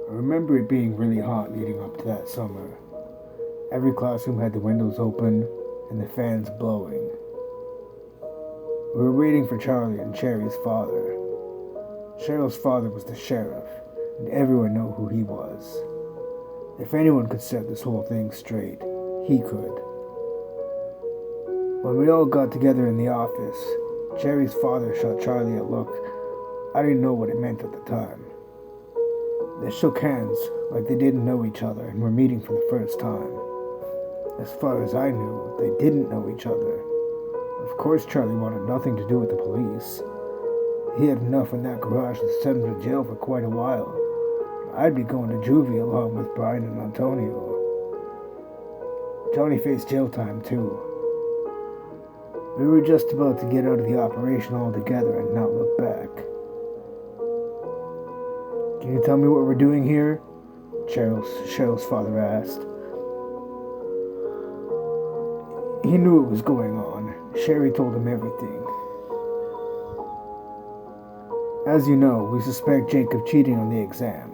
I remember it being really hot leading up to that summer. Every classroom had the windows open and the fans blowing. We were waiting for Charlie and Cherry's father. Cheryl's father was the sheriff, and everyone knew who he was. If anyone could set this whole thing straight, he could. When we all got together in the office, Cherry's father shot Charlie a look I didn't know what it meant at the time. They shook hands like they didn't know each other and were meeting for the first time. As far as I knew, they didn't know each other. Of course Charlie wanted nothing to do with the police. He had enough in that garage to send him to jail for quite a while. I'd be going to juvie along with Brian and Antonio. Johnny faced jail time too. We were just about to get out of the operation altogether and not look back. Can you tell me what we're doing here? Cheryl's father asked. He knew what was going on. Sherry told him everything. As you know, we suspect Jake of cheating on the exam.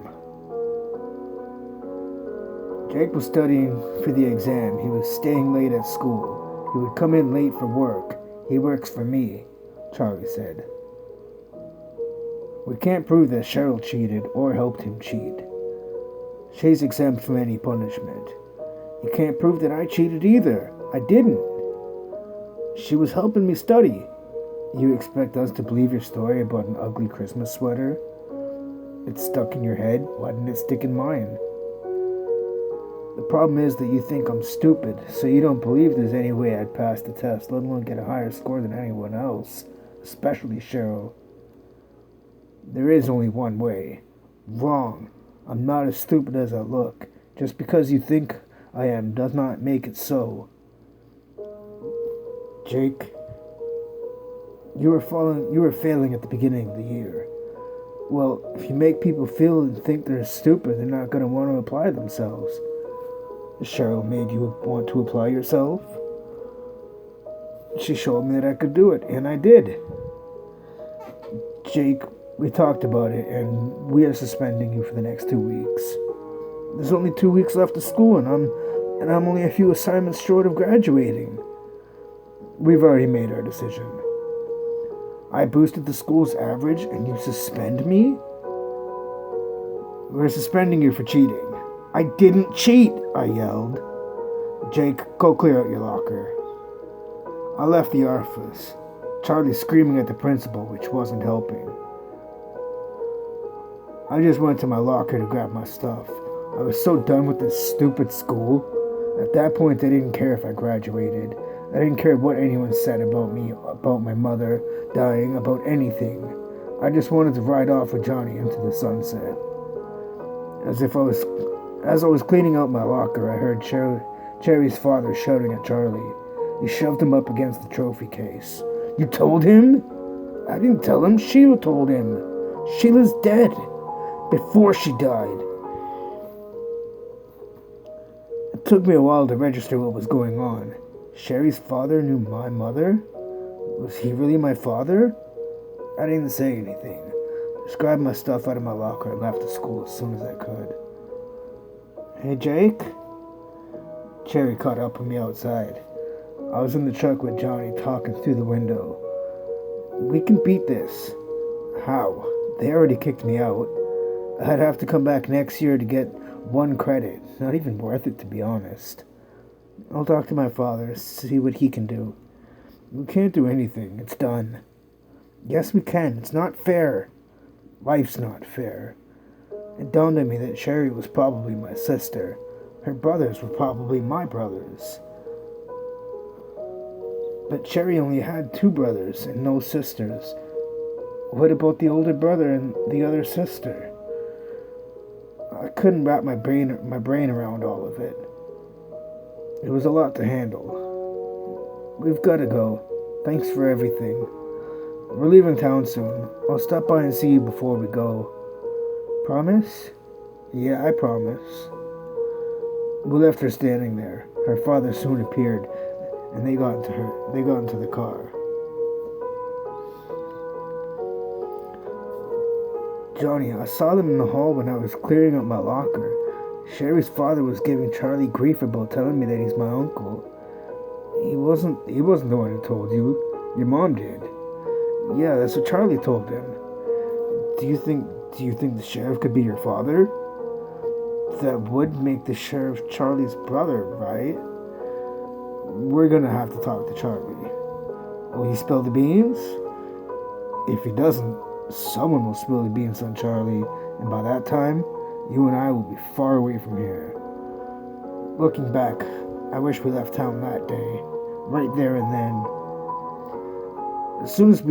Jake was studying for the exam. He was staying late at school. He would come in late for work. He works for me, Charlie said. We can't prove that Cheryl cheated or helped him cheat. She's exempt from any punishment. You can't prove that I cheated either. I didn't. She was helping me study. You expect us to believe your story about an ugly Christmas sweater? It's stuck in your head. Why didn't it stick in mine? The problem is that you think I'm stupid, so you don't believe there's any way I'd pass the test, let alone get a higher score than anyone else, especially Cheryl. There is only one way. Wrong. I'm not as stupid as I look. Just because you think I am does not make it so. Jake, you were failing at the beginning of the year. Well, if you make people feel and think they're stupid, they're not going to want to apply themselves. Cheryl made you want to apply yourself? She showed me that I could do it, and I did. Jake, we talked about it, and we are suspending you for the next 2 weeks. There's only 2 weeks left of school, and I'm only a few assignments short of graduating. We've already made our decision. I boosted the school's average, and you suspend me? We're suspending you for cheating. I didn't cheat, I yelled. Jake, go clear out your locker. I left the office, Charlie screaming at the principal, which wasn't helping. I just went to my locker to grab my stuff. I was so done with this stupid school. At that point, I didn't care if I graduated. I didn't care what anyone said about me, about my mother dying, about anything. I just wanted to ride off with Johnny into the sunset. As I was cleaning out my locker, I heard Cherry's father shouting at Charlie. He shoved him up against the trophy case. You told him? I didn't tell him. Sheila told him. Sheila's dead. Before she died. It took me a while to register what was going on. Sherry's father knew my mother? Was he really my father? I didn't say anything. Just grabbed my stuff out of my locker and left the school as soon as I could. Hey, Jake? Cherry caught up with me outside. I was in the truck with Johnny talking through the window. We can beat this. How? They already kicked me out. I'd have to come back next year to get 1 credit. Not even worth it, to be honest. I'll talk to my father, see what he can do. We can't do anything. It's done. Yes, we can. It's not fair. Life's not fair. It dawned on me that Sherry was probably my sister. Her brothers were probably my brothers. But Sherry only had 2 brothers and no sisters. What about the older brother and the other sister? I couldn't wrap my brain around all of it. It was a lot to handle. We've got to go. Thanks for everything. We're leaving town soon. I'll stop by and see you before we go. Promise? Yeah, I promise. We left her standing there. Her father soon appeared, and they got into the car. Johnny, I saw them in the hall when I was clearing up my locker. Sherry's father was giving Charlie grief about telling me that he's my uncle. He wasn't the one who told you. Your mom did. Yeah, that's what Charlie told him. Do you think the sheriff could be your father? That would make the sheriff Charlie's brother, right? We're gonna have to talk to Charlie. Will he spill the beans? If he doesn't, someone will spill the beans on Charlie, and by that time, you and I will be far away from here. Looking back, I wish we left town that day, right there and then. As soon as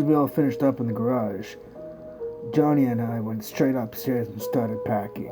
we all finished up in the garage, Johnny and I went straight upstairs and started packing.